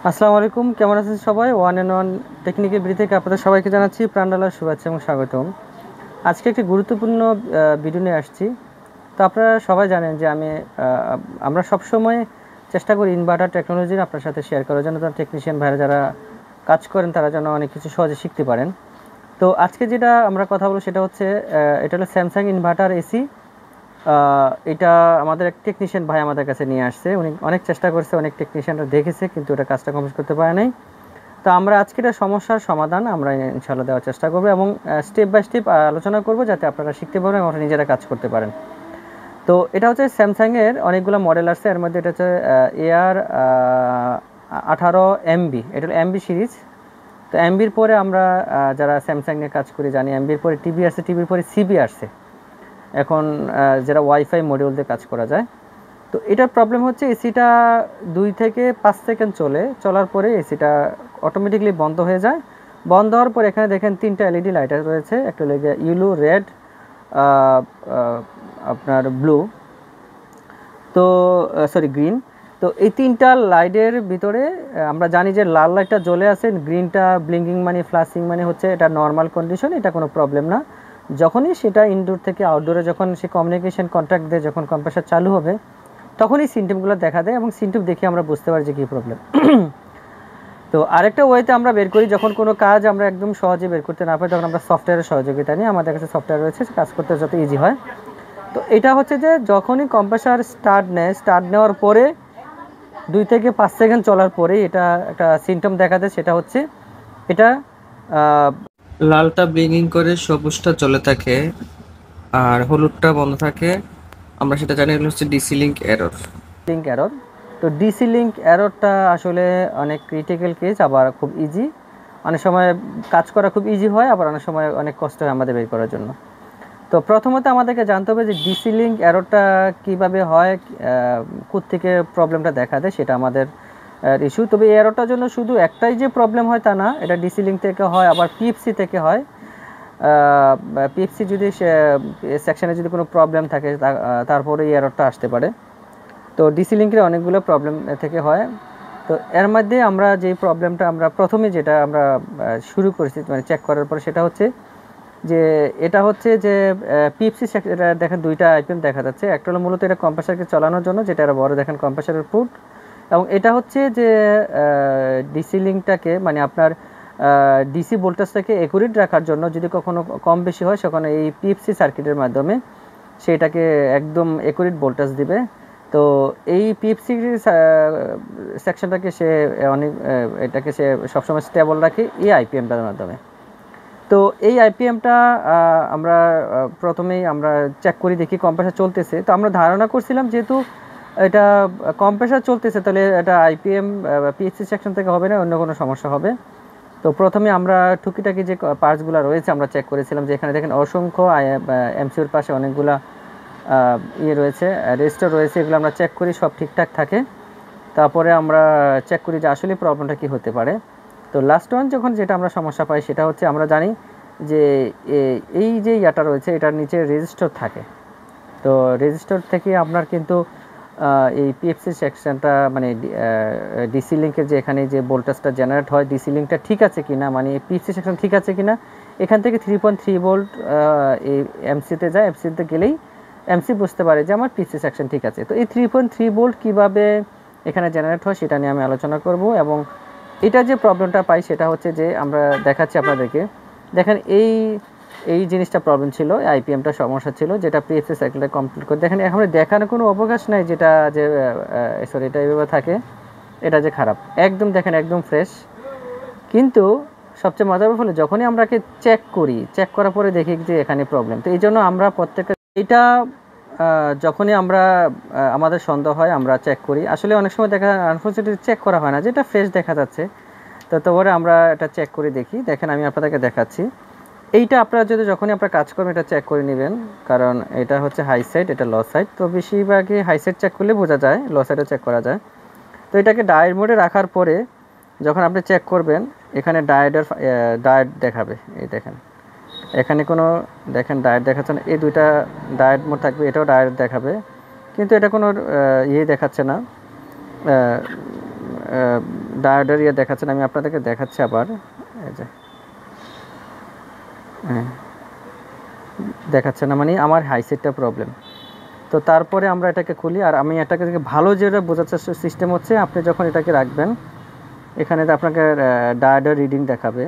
আসসালামু আলাইকুম, কেমন আছেন সবাই? ওয়ান অ্যান্ড ওয়ান টেকনিকের বিডি থেকে আপনাদের সবাইকে জানাচ্ছি প্রাণঢালার শুভেচ্ছা এবং স্বাগতম। আজকে একটি গুরুত্বপূর্ণ ভিডিও নিয়ে আসছি। তো আপনারা সবাই জানেন যে আমরা সবসময় চেষ্টা করি ইনভার্টার টেকনোলজির আপনার সাথে শেয়ার করার জন্য, তারা টেকনিশিয়ান ভাইরা যারা কাজ করেন তারা যেন অনেক কিছু সহজে শিখতে পারেন। তো আজকে যেটা আমরা কথা বলবো সেটা হচ্ছে এটা হলো স্যামসাং ইনভার্টার এসি। এটা আমাদের এক টেকনিশিয়ান ভাই আমাদের কাছে নিয়ে আসছে। উনি অনেক চেষ্টা করছে, অনেক টেকনিশিয়ানরা দেখেছে, কিন্তু এটা কাজটা কমপ্লিট করতে পারে নাই। তো আমরা আজকে এটা সমস্যার সমাধান আমরা ইনশাআল্লাহ দেওয়ার চেষ্টা করবো এবং স্টেপ বাই স্টেপ আলোচনা করব যাতে আপনারা শিখতে পারেন এবং নিজেরা কাজ করতে পারেন। তো এটা হচ্ছে স্যামসাংয়ের অনেকগুলো মডেল আছে, এর মধ্যে এটা হচ্ছে এআর 18 MB, এটা হলো এমবি সিরিজ। তো এমবির পরে আমরা যারা স্যামসাং নিয়ে কাজ করি জানি এমবির পরে টিভি আসছে, টিভির পরে সিবি আসছে এখন, যেটা ওয়াইফাই মডিউল দিয়ে কাজ করা যায়। তো এটার প্রবলেম হচ্ছে এসিটা 2 থেকে 5 সেকেন্ড চলার পরে এসিটা অটোমেটিকলি বন্ধ হয়ে যায়। বন্ধ হওয়ার পর এখানে দেখেন 3টা এলইডি লাইট রয়েছে, একটা লেগে ইয়েলো, রেড, আপনার ব্লু, তো সরি গ্রিন। তো এই 3টা লাইটের ভিতরে আমরা জানি যে লাল লাইটটা জ্বলে আছে, গ্রিনটা ব্লিঙ্কিং মানে ফ্লাশিং মানে হচ্ছে এটা নর্মাল কন্ডিশন, এটা কোনো প্রবলেম না। যখনই সেটা ইনডোর থেকে আউটডোরে যখন সে কমিউনিকেশন কন্ট্যাক্ট দেয়, যখন কম্প্রেসার চালু হবে তখনই সিমটমগুলো দেখা দেয় এবং সিমটম দেখে আমরা বুঝতে পারি যে কী প্রবলেম। তো আরেকটা ওয়েতে আমরা বের করি, যখন কোনো কাজ আমরা একদম সহজে বের করতে না পারি তখন আমরা সফটওয়্যারের সহযোগিতা নিই। আমাদের কাছে সফটওয়্যার রয়েছে, কাজ করতে যাতে ইজি হয়। তো এটা হচ্ছে যে যখনই কম্প্রেসার স্টার্ট নেওয়ার পরে 2 থেকে 5 সেকেন্ড চলার পরে এটা একটা সিমটম দেখা দেয়, সেটা হচ্ছে এটা লালটা ব্লিঙ্কিং করে সবুজটা জ্বলে থাকে আর হলুদটা বন্ধ থাকে। আমরা সেটা জানি, এগুলো হচ্ছে DC link error. Link error. তো ডিসি লিঙ্ক এররটা আসলে অনেক ক্রিটিক্যাল কেস, আবার খুব ইজি। অনেক সময় কাজ করা খুব ইজি হয়, আবার অনেক সময় অনেক কষ্ট হয় আমাদের বের করার জন্য। তো প্রথমত আমাদেরকে জানতে হবে যে ডিসি লিঙ্ক এররটা কীভাবে হয়, কোত্থেকে প্রবলেমটা দেখা দেয়, সেটা আমাদের ইস্যু। তবে এই এররটার জন্য শুধু একটাই যে প্রবলেম হয় তা না, এটা ডিসি লিঙ্ক থেকে হয়, আবার পিএফসি থেকে হয়। পিএফসি যদি সেকশনে যদি কোনো প্রবলেম থাকে তারপরে এই এররটা আসতে পারে। তো ডিসি লিঙ্কের অনেকগুলো প্রবলেম থেকে হয়। তো এর মধ্যে আমরা যে প্রবলেমটা আমরা প্রথমে যেটা আমরা শুরু করেছি মানে চেক করার পর, সেটা হচ্ছে যে এটা হচ্ছে যে পিএফসি এটা দেখেন 2টা আইপিএম দেখা যাচ্ছে। একটা হলো মূলত এটা কম্প্রেসারকে চালানোর জন্য, যেটা আরও বড় দেখেন কম্প্রেসারের পুট, এবং এটা হচ্ছে যে ডিসি লিঙ্কটাকে মানে আপনার ডিসি ভোল্টেজটাকে একুরেট রাখার জন্য যদি কখনো কম বেশি হয় সেখানে এই পিএফসি সার্কিটের মাধ্যমে সেটাকে একদম একুরেট ভোল্টেজ দিবে। তো এই পিএফসি সেকশনটাকে সে অনেক এটাকে সে সবসময় স্টেবল রাখে এই আইপিএমটার মাধ্যমে। তো এই আইপিএমটা আমরা প্রথমেই আমরা চেক করি, দেখি কম্প্রেসার চলতেছে। তো আমরা ধারণা করছিলাম যেহেতু এটা কম্প্রেসার চলতেছে তাহলে এটা আইপিএম পিএসসি সেকশন থেকে হবে না, অন্য কোনো সমস্যা হবে। তো প্রথমে আমরা টুকিটাকি যে পার্টসগুলো রয়েছে আমরা চেক করেছিলাম, যে এখানে দেখেন অসংখ্য এমসিউর পাশে অনেকগুলা ইয়ে রয়েছে, রেজিস্টার রয়েছে, এগুলো আমরা চেক করি সব ঠিকঠাক থাকে। তারপরে আমরা চেক করি যে আসলে প্রবলেমটা কী হতে পারে। তো লাস্ট ওয়ান যখন যেটা আমরা সমস্যা পাই সেটা হচ্ছে আমরা জানি যে এই যে ইয়াটা রয়েছে এটার নিচে রেজিস্টার থাকে। তো রেজিস্টার থেকে আপনার কিন্তু এই পিএফসি সেকশনটা মানে ডিসি লিঙ্কের যে এখানে যে ভোল্টেজটা জেনারেট হয়, ডিসি লিঙ্কটা ঠিক আছে কিনা, মানে পিএফসি সেকশন ঠিক আছে কিনা, এখান থেকে 3.3 ভোল্ট এই এমসিতে যায়। এমসিতে গেলেই এমসি বুঝতে পারে যে আমার পিএফসি সেকশন ঠিক আছে। তো এই 3.3 ভোল্ট কীভাবে এখানে জেনারেট হয় সেটা নিয়ে আমি আলোচনা করব। এবং এটা যে প্রবলেমটা পাই সেটা হচ্ছে যে আমরা দেখাচ্ছি আপনাদেরকে, দেখেন এই এই জিনিসটা প্রবলেম ছিল, আইপিএমটা সমস্যা ছিল, যেটা পিএফসি সাইকেলটা কমপ্লিট করে দেখেন এখন দেখানোর কোনো অবকাশ নাই যেটা যে সরি এটা এইভাবে থাকে, এটা যে খারাপ একদম দেখেন একদম ফ্রেশ। কিন্তু সবচেয়ে মজার ব্যাপার হলো যখনই আমরাকে চেক করার পরে দেখি যে এখানে প্রবলেম। তো এই জন্য আমরা প্রত্যেকটা এটা যখনই আমরা আমাদের সন্দেহ হয় আমরা চেক করি। আসলে অনেক সময় দেখা আনফর্চুনেটলি চেক করা হয় না, যেটা ফ্রেশ দেখা যাচ্ছে। তো তারপরে আমরা এটা চেক করে দেখি, দেখেন আমি আপনাদেরকে দেখাচ্ছি। এইটা আপনারা যদি যখনই আপনারা কাজ করবেন এটা চেক করে নেবেন, কারণ এটা হচ্ছে হাই সাইড, এটা লো সাইড। তো বেশিরভাগই হাই সাইড চেক করলে বোঝা যায়, লো সাইডও চেক করা যায়। তো এটাকে ডায়েট মোডে রাখার পরে যখন আপনি চেক করবেন এখানে ডায়েট দেখাবে, এই দেখেন এখানে কোনো দেখেন ডায়েট দেখাচ্ছে না, এই দুইটা ডায়েট মোড থাকবে, এটাও ডায়েট দেখাবে, কিন্তু এটা কোনো ইয়ে দেখাচ্ছে না, ডায়োডের ইয়ে দেখাচ্ছেন, আমি আপনাদেরকে দেখাচ্ছি আবার। এই যে হ্যাঁ, দেখাচ্ছে না, মানে আমার হাইসেটটা প্রবলেম। তো তারপরে আমরা এটাকে খুলি, আর আমি এটাকে ভালো যেটা বোঝার চেষ্টা সিস্টেম হচ্ছে, আপনি যখন এটাকে রাখবেন এখানে তো আপনাকে ডায়োডের রিডিং দেখাবে,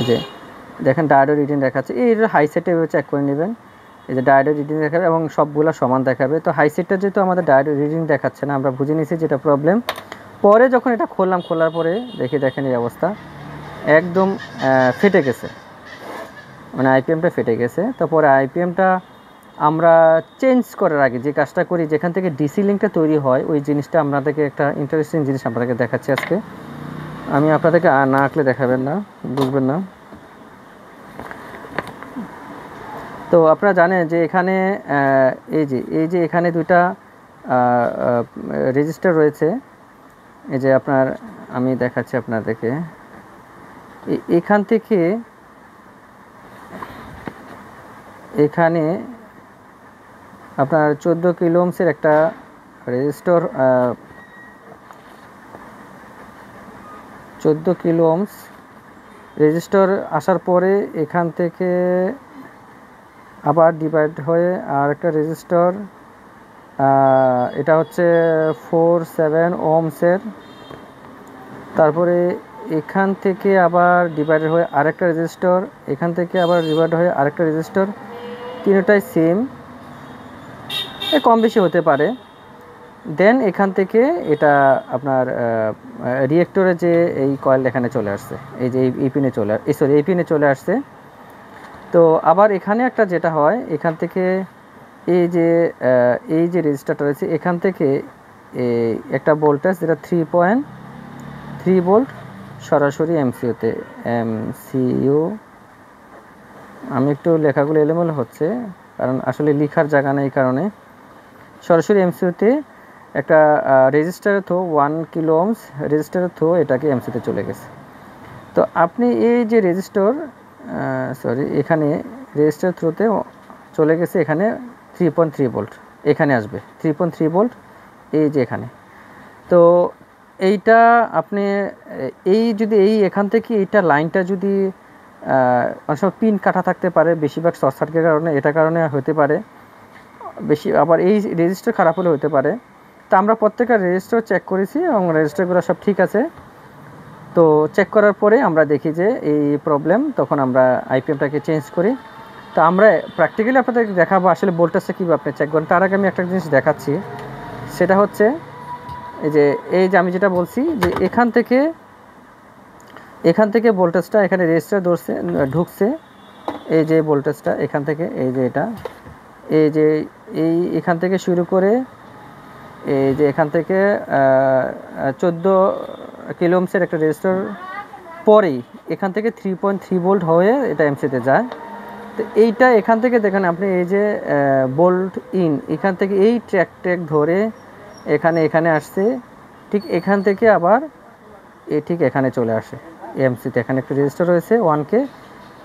যে দেখেন ডায়োডের রিডিং দেখাচ্ছে, এই হাইসেটে এভাবে চেক করে নেবেন। এই যে ডায়োডের রিডিং দেখাবে এবং সবগুলো সমান দেখাবে। তো হাইসেটটা যেহেতু আমাদের ডায়োডের রিডিং দেখাচ্ছে না, আমরা বুঝে নিয়েছি যেটা প্রবলেম। পরে যখন এটা খুললাম, খোলার পরে দেখেন এই অবস্থা, একদম ফেটে গেছে, মানে আইপিএমটা ফেটে গেছে। তো পরে আইপিএমটা আমরা চেঞ্জ করার আগে যে কাজটা করি, যেখান থেকে ডিসি লিঙ্কটা তৈরি হয়, ওই জিনিসটা আপনাদেরকে একটা ইন্টারেস্টিং জিনিস আপনাদেরকে দেখাচ্ছি আজকে। আমি আপনাদেরকে না আঁকলে দেখাবেন না, বুঝবেন না। তো আপনারা জানেন যে এখানে এই যে এখানে দুইটা রেজিস্টার রয়েছে। এই যে আপনার, আমি দেখাচ্ছি আপনাদেরকে, এখান থেকে এখানে আপনার 14 কিলো ওহমের একটা রেজিস্টর, 14 কিলো ওহমস রেজিস্টর আসার পরে এখান থেকে আবার ডিভাইড হয়ে আর একটা রেজিস্টর, এটা হচ্ছে 47 ওহমসের। তারপরে এখান থেকে আবার ডিভাইড হয়ে আরেকটা রেজিস্টর, এখান থেকে আবার ডিভাইড হয়ে আরেকটা রেজিস্টর, তিনটাই সেম, কম বেশি হতে পারে। দেন এখান থেকে এটা আপনার রিয়েক্টরে যে এই কয়েল এখানে চলে আসছে, এই যে এই পিনে এই পিনে চলে আসছে। তো আবার এখানে একটা যেটা হয়, এখান থেকে এই যে রেজিস্টারটা রয়েছে, এখান থেকে একটা ভোল্টেজ যেটা 3.3 ভোল্ট সরাসরি এমসিইউ, আমি একটু লেখাগুলো এলোমেলো হচ্ছে কারণ আসলে লেখার জায়গা নেই, কারণে সরাসরি এমসিইউতে একটা রেজিস্টারের থ্রু 1 কিলো ওহমস রেজিস্টারের থ্রু এটাকে এমসিতে চলে গেছে। তো আপনি এই যে রেজিস্টার এখানে রেজিস্টার থ্রুতে চলে গেছে, এখানে 3.3 ভোল্ট এখানে আসবে, 3.3 ভোল্ট এই যে এখানে। তো এইটা আপনি যদি এখান থেকে এইটা লাইনটা যদি অনেক সময় পিন কাটা থাকতে পারে, বেশিরভাগ শর্ট সার্কিটের কারণে, এটা কারণে হতে পারে বেশি, আবার এই রেজিস্টার খারাপ হলে হতে পারে। তো আমরা প্রত্যেকটা রেজিস্টার চেক করেছি এবং রেজিস্টারগুলো সব ঠিক আছে। তো চেক করার পরে আমরা দেখি যে এই প্রবলেম, তখন আমরা আইপিএমটাকে চেঞ্জ করি। তো আমরা প্র্যাকটিক্যালি আপনাদেরকে দেখাবো আসলে ভোল্টেজটা কীভাবে আপনি চেক করেন। তার আগে আমি একটা জিনিস দেখাচ্ছি, সেটা হচ্ছে এই যে আমি যেটা বলছি যে এখান থেকে ভোল্টেজটা এখানে রেজিস্টার ঢুকছে, এই যে ভোল্টেজটা এখান থেকে, এই যে এটা, এই যে এখান থেকে শুরু করে এই যে এখান থেকে 14 কিলো ওহমসের একটা রেজিস্টার, পরেই এখান থেকে 3.3 ভোল্ট হয়ে এটা এমসিতে যায়। তো এইটা এখান থেকে দেখেন আপনি, এই যে ভোল্ট ইন, এখান থেকে এই ট্র্যাক ধরে এখানে আসছে, ঠিক এখান থেকে আবার ঠিক এখানে চলে আসে এমসিতে। এখানে একটা রেজিস্টার রয়েছে 1K,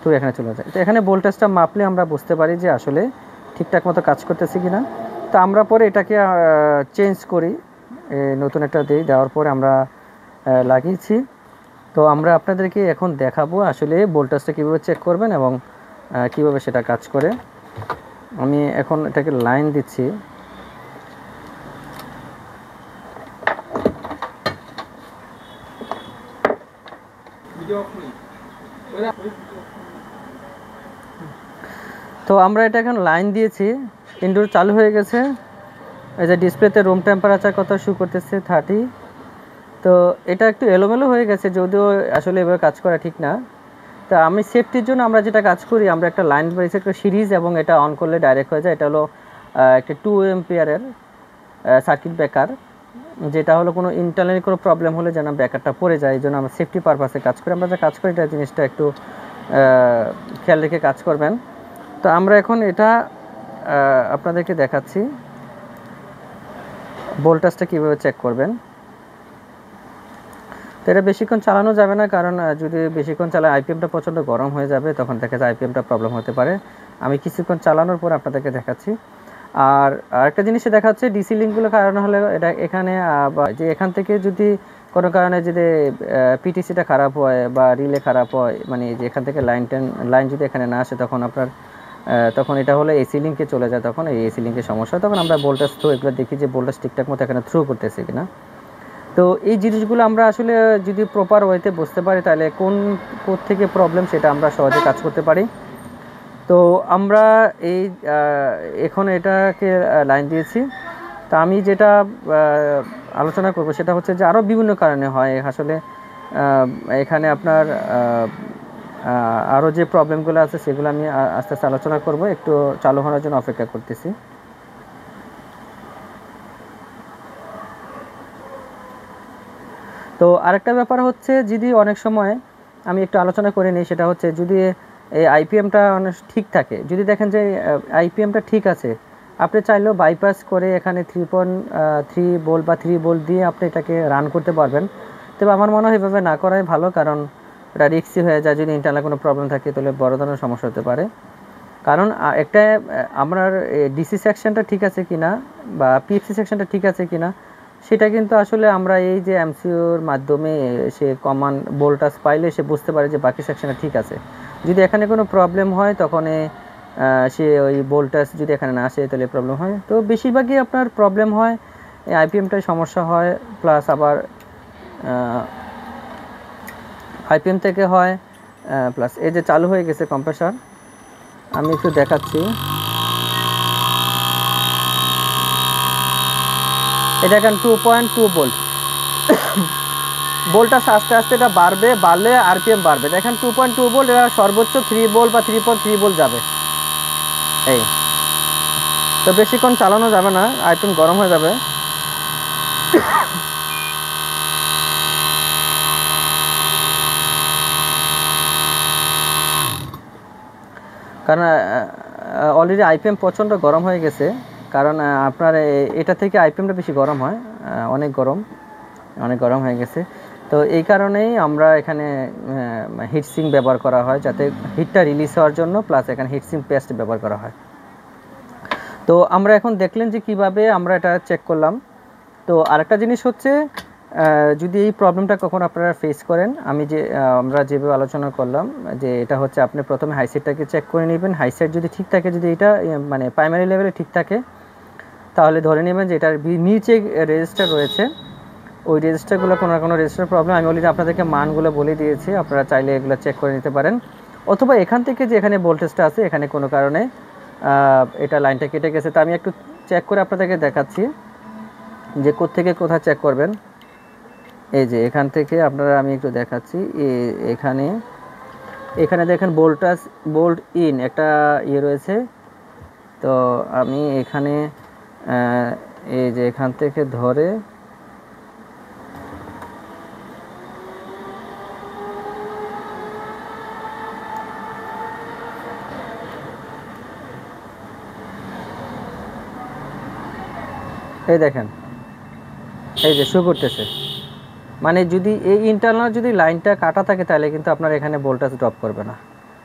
তো এখানে চলে যায়। তো এখানে ভোল্টেজটা মাপলে আমরা বুঝতে পারি যে আসলে ঠিকঠাক মতো কাজ করতেছে কিনা। তো আমরা পরে এটাকে চেঞ্জ করি, নতুন একটা দেওয়ার পরে আমরা লাগিয়েছি। তো আমরা আপনাদেরকে এখন দেখাবো আসলে ভোল্টেজটা কীভাবে চেক করবেন এবং কীভাবে সেটা কাজ করে। আমি এখন এটাকে লাইন দিচ্ছি। তো আমরা এটা এখন লাইন দিয়েছি, ইনডোর চালু হয়ে গেছে। এই যে ডিসপ্লেতে রুম টেম্পারেচার কত শো করতেছে 30। তো এটা একটু এলোমেলো হয়ে গেছে, যদিও আসলে এভাবে কাজ করা ঠিক না। তা আমি সেফটির জন্য আমরা যেটা কাজ করি, আমরা একটা লাইন পেয়েছি, একটা সিরিজ, এবং এটা অন করলে ডাইরেক্ট হয়ে যায়। এটা হলো একটা 2 অ্যাম্পিয়ারের সার্কিট ব্রেকার, যেটা হলো কোনো ইন্টারনালি কোনো প্রবলেম হলে যেন ব্রেকারটা পড়ে যায়, এই জন্য আমরা সেফটি পারপাসে কাজ করি। আমরা যা কাজ করি এটা জিনিসটা একটু খেয়াল রেখে কাজ করবেন। তো আমরা এখন এটা আপনাদেরকে দেখাচ্ছি ভোল্টেজটা কীভাবে চেক করবেন। তো এটা বেশিক্ষণ চালানো যাবে না, কারণ যদি বেশিক্ষণ চালায় আইপিএমটা প্রচণ্ড গরম হয়ে যাবে, তখন দেখা যায় আইপিএমটা প্রবলেম হতে পারে। আমি কিছুক্ষণ চালানোর পর আপনাদেরকে দেখাচ্ছি। আর আরেকটা জিনিসে দেখা যাচ্ছে ডিসি লিঙ্কগুলোর কারণ হলে এটা এখানে যে এখান থেকে যদি কোনো কারণে যদি পিটিসিটা খারাপ হয় বা রিলে খারাপ হয়, মানে যে এখান থেকে লাইন যদি এখানে না আসে, তখন আপনার তখন এটা হলে এসি লিঙ্কে চলে যায়, তখন এই এসি লিঙ্কের সমস্যা। তখন আমরা ভোল্টেজ থ্রু এগুলো দেখি যে ভোল্টেজ ঠিকঠাক মতো এখানে থ্রু করতেছে কিনা। তো এই জিনিসগুলো আমরা আসলে যদি প্রপার ওয়েতে বুঝতে পারি, তাহলে কোন থেকে প্রবলেম সেটা আমরা সহজে কাজ করতে পারি। তো আমরা এই এখন এটাকে লাইন দিয়েছি। তা আমি যেটা আলোচনা করব সেটা হচ্ছে যে আরও বিভিন্ন কারণে হয় আসলে এখানে আপনার আরও যে প্রবলেমগুলো আছে সেগুলো আমি আস্তে আস্তে আলোচনা করব। একটু চালু হওয়ার জন্য অপেক্ষা করতেছি। তো আরেকটা ব্যাপার হচ্ছে, যদি অনেক সময় আমি একটু আলোচনা করে নিই, সেটা হচ্ছে যদি এই আইপিএমটা অনেক ঠিক থাকে, যদি দেখেন যে আইপিএমটা ঠিক আছে, আপনি চাইলেও বাইপাস করে এখানে 3.3 ভোল্ট বা 3 ভোল্ট দিয়ে আপনি এটাকে রান করতে পারবেন। তবে আমার মনে হয় এভাবে না করাই ভালো, কারণ এটা রিস্কি হয়ে যায়। যদি ইন্টারনাল কোনো প্রবলেম থাকে তাহলে বড় ধরনের সমস্যা হতে পারে। কারণ একটা আপনার ডিসি সেকশনটা ঠিক আছে কিনা বা পিএফসি সেকশনটা ঠিক আছে কিনা, সেটা কিন্তু আসলে আমরা এই যে এমসিইউর মাধ্যমে সে কমান্ড ভোল্টেজ পাইলে সে বুঝতে পারে যে বাকি সেকশনটা ঠিক আছে। যদি এখানে কোনো প্রবলেম হয়, তখন সে ওই ভোল্টেজ যদি এখানে না আসে তাহলে প্রবলেম হয়। তো বেশিরভাগই আপনার প্রবলেম হয় আইপিএমটায় সমস্যা হয়, প্লাস আবার আইপিএম থেকে হয়, প্লাস এই যে চালু হয়ে গেছে কম্প্রেসার, আমি একটু দেখাচ্ছি। এটা এখন 2.2 ভোল্ট। ভোল্টটা আস্তে আস্তে এটা বাড়লে আরপিএম বাড়বে। দেখেন 2.2 ভোল্ট, এটা সর্বোচ্চ 3 ভোল্ট বা 3.3 ভোল্ট যাবে। এই তো বেশিক্ষণ চালানো যাবে না, আইপিএম গরম হয়ে যাবে। কারণ অলরেডি আইপিএম প্রচণ্ড গরম হয়ে গেছে, কারণ আপনার এটা থেকে আইপিএমটা বেশি গরম হয়, অনেক গরম হয়ে গেছে। তো এই কারণেই আমরা এখানে হিটসিং ব্যবহার করা হয়, যাতে হিটটা রিলিজ হওয়ার জন্য, প্লাস এখানে হিটসিং পেস্ট ব্যবহার করা হয়। তো আমরা এখন দেখলেন যে কিভাবে আমরা এটা চেক করলাম। তো আরেকটা জিনিস হচ্ছে, যদি এই প্রবলেমটা কখন আপনারা ফেস করেন, আমরা যেভাবে আলোচনা করলাম, যে এটা হচ্ছে আপনি প্রথমে হাইসেটটাকে চেক করে নেবেন। হাইসেট যদি ঠিক থাকে, যদি এটা মানে প্রাইমারি লেভেলে ঠিক থাকে, তাহলে ধরে নেবেন যে এটার নিচে রেজিস্টার রয়েছে, ওই রেজিস্টারগুলো কোনো রেজিস্টার প্রবলেম। আমি অলরেডি আপনাদেরকে মানগুলো বলে দিয়েছি, আপনারা চাইলে এগুলো চেক করে নিতে পারেন। অথবা এখান থেকে যে এখানে ভোল্টেজটা আছে, এখানে কোনো কারণে এটা লাইনটা কেটে গেছে। তা আমি একটু চেক করে আপনাদেরকে দেখাচ্ছি যে কোত্থেকে কোথায় চেক করবেন। এই যে এখান থেকে আপনারা, আমি একটু দেখাচ্ছি, এখানে দেখেন বোল্ট ইন একটা ইয়ে রয়েছে। তো আমি এখানে এই যে এখান থেকে ধরে এই দেখেন, এই যে শো করতেছে। মানে যদি এই ইন্টারনাল যদি লাইনটা কাটা থাকে, তাহলে কিন্তু আপনার এখানে ভোল্টেজ ড্রপ করবে না।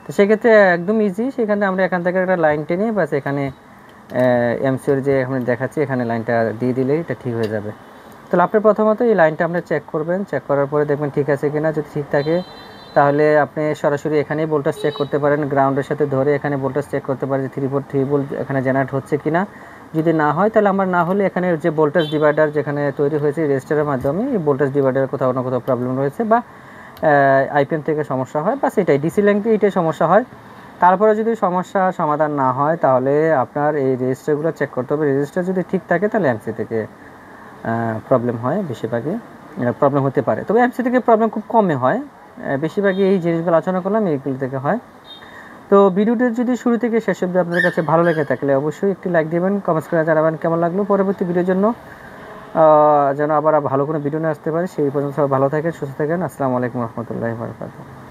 তো সেক্ষেত্রে একদম ইজি, সেখানে আমরা এখান থেকে একটা লাইন টেনে বাস এখানে এমসিওর যে আমি দেখাচ্ছি, এখানে লাইনটা দিয়ে দিলেই এটা ঠিক হয়ে যাবে। তাহলে আপনি প্রথমত এই লাইনটা আপনি চেক করবেন, চেক করার পরে দেখবেন ঠিক আছে কিনা। যদি ঠিক থাকে, তাহলে আপনি সরাসরি এখানেই ভোল্টেজ চেক করতে পারেন, গ্রাউন্ডের সাথে ধরে এখানে ভোল্টেজ চেক করতে পারেন যে 3.3 ভোল্ট এখানে জেনারেট হচ্ছে কিনা। যদি না হয়, তাহলে আমরা না হলে এখানে যে ভোল্টেজ ডিভাইডার যেখানে তৈরি হয়েছে রেজিস্টারের মাধ্যমে, এই ভোল্টেজ ডিভাইডারের কোথাও না কোথাও প্রবলেম রয়েছে, বা আইপিএম থেকে সমস্যা হয়, বা সেটাই ডিসি ল্যাঙ্কে এইটাই সমস্যা হয়। তারপরে যদি সমস্যা সমাধান না হয়, তাহলে আপনার এই রেজিস্টারগুলো চেক করতে হবে। রেজিস্টার যদি ঠিক থাকে, তাহলে এমসি থেকে প্রবলেম হয়, বেশিরভাগই প্রবলেম হতে পারে। তবে এমসি থেকে প্রবলেম খুব কমে হয়, বেশিরভাগই এই জিনিসগুলো আলোচনা করলাম এইগুলো থেকে হয়। তো ভিডিওটি যদি শুরু থেকে শেষ অবধি আপনাদের কাছে ভালো লেগে থাকলে অবশ্যই একটি লাইক দেবেন, কমেন্টস করে জানাবেন কেমন লাগলো। পরবর্তী ভিডিওর জন্য যেন আবার ভালো কোনো ভিডিও নিয়ে আসতে পারে, সেই পর্যন্ত সবাই ভালো থাকেন, সুস্থ থাকেন। আসসালামু আলাইকুম রহমতুল্লাহি ওয়া বারাকাতুহু।